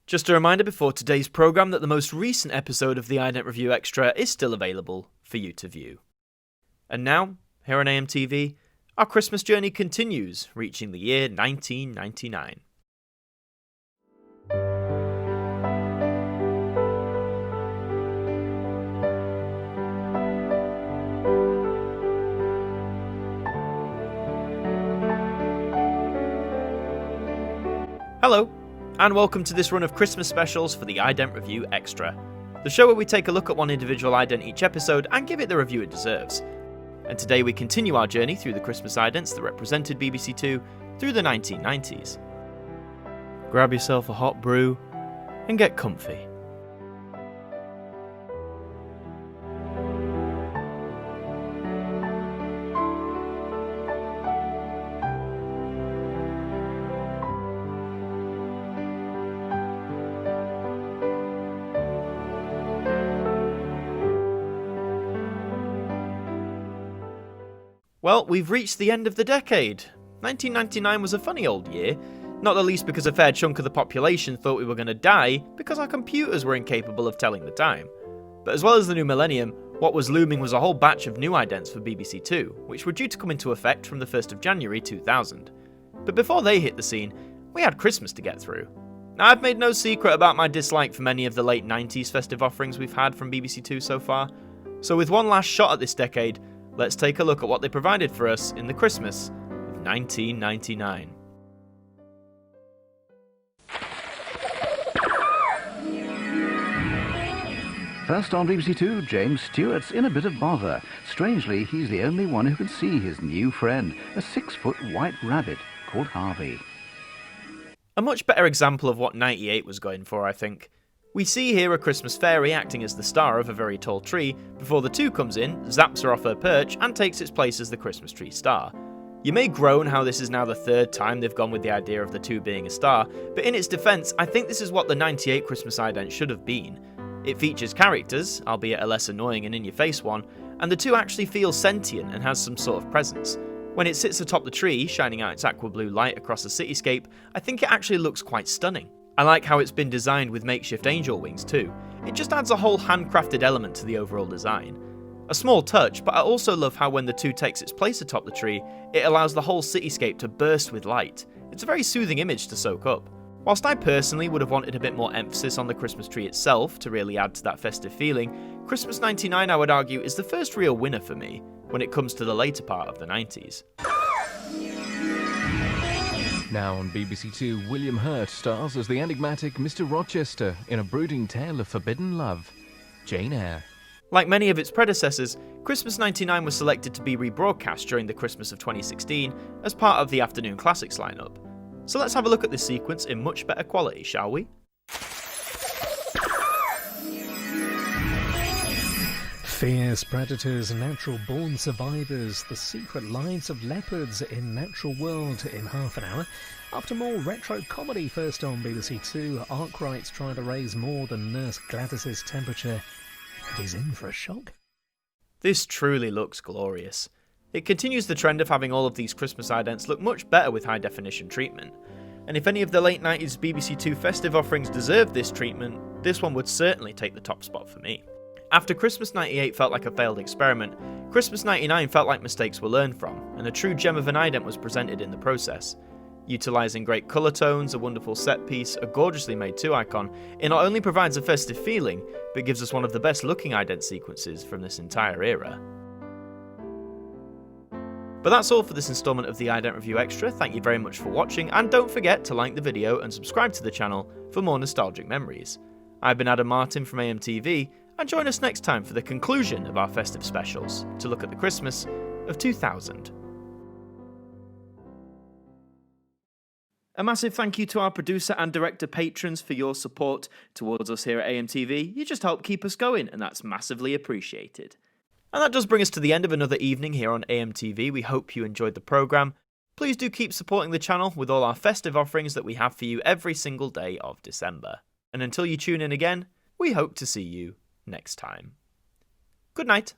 Just a reminder before today's programme that the most recent episode of the Ident Review Extra is still available for you to view. And now, here on AMTV, our Christmas journey continues, reaching the year 1999. Hello, and welcome to this run of Christmas specials for the Ident Review Extra, the show where we take a look at one individual ident each episode and give it the review it deserves. And today we continue our journey through the Christmas idents that represented BBC2 through the 1990s. Grab yourself a hot brew and get comfy. Well, we've reached the end of the decade. 1999 was a funny old year, not the least because a fair chunk of the population thought we were going to die because our computers were incapable of telling the time. But as well as the new millennium, what was looming was a whole batch of new idents for BBC2, which were due to come into effect from the 1st of January 2000. But before they hit the scene, we had Christmas to get through. Now, I've made no secret about my dislike for many of the late 90s festive offerings we've had from BBC2 so far, so with one last shot at this decade, let's take a look at what they provided for us in the Christmas of 1999. First on BBC2, James Stewart's in a bit of bother. Strangely, he's the only one who can see his new friend, a 6-foot white rabbit called Harvey. A much better example of what 98 was going for, I think. We see here a Christmas fairy acting as the star of a very tall tree before the 2 comes in, zaps her off her perch, and takes its place as the Christmas tree star. You may groan how this is now the 3rd time they've gone with the idea of the 2 being a star, but in its defence, I think this is what the 98 Christmas ident should have been. It features characters, albeit a less annoying and in-your-face one, and the 2 actually feels sentient and has some sort of presence. When it sits atop the tree, shining out its aqua blue light across the cityscape, I think it actually looks quite stunning. I like how it's been designed with makeshift angel wings too. It just adds a whole handcrafted element to the overall design. A small touch, but I also love how when the 2 takes its place atop the tree, it allows the whole cityscape to burst with light. It's a very soothing image to soak up. Whilst I personally would have wanted a bit more emphasis on the Christmas tree itself to really add to that festive feeling, Christmas 99, I would argue, is the first real winner for me when it comes to the later part of the 90s. Now on BBC2, William Hurt stars as the enigmatic Mr. Rochester in a brooding tale of forbidden love, Jane Eyre. Like many of its predecessors, Christmas 99 was selected to be rebroadcast during the Christmas of 2016 as part of the Afternoon Classics lineup. So let's have a look at this sequence in much better quality, shall we? Fierce predators, natural-born survivors, the secret lives of leopards in Natural World in half an hour. After more retro comedy first on BBC2, Arkwright's trying to raise more than Nurse Gladys's temperature, and he's in for a shock. This truly looks glorious. It continues the trend of having all of these Christmas idents look much better with high-definition treatment. And if any of the late 90s BBC2 festive offerings deserved this treatment, this one would certainly take the top spot for me. After Christmas 98 felt like a failed experiment, Christmas 99 felt like mistakes were learned from, and a true gem of an ident was presented in the process. Utilising great colour tones, a wonderful set piece, a gorgeously made 2 icon, it not only provides a festive feeling, but gives us one of the best looking ident sequences from this entire era. But that's all for this instalment of the Ident Review Extra. Thank you very much for watching, and don't forget to like the video and subscribe to the channel for more nostalgic memories. I've been Martyn from AMTV, and join us next time for the conclusion of our festive specials, to look at the Christmas of 2000. A massive thank you to our producer and director patrons for your support towards us here at AMTV. You just help keep us going, and that's massively appreciated. And that does bring us to the end of another evening here on AMTV. We hope you enjoyed the programme. Please do keep supporting the channel with all our festive offerings that we have for you every single day of December. And until you tune in again, we hope to see you next time. Good night.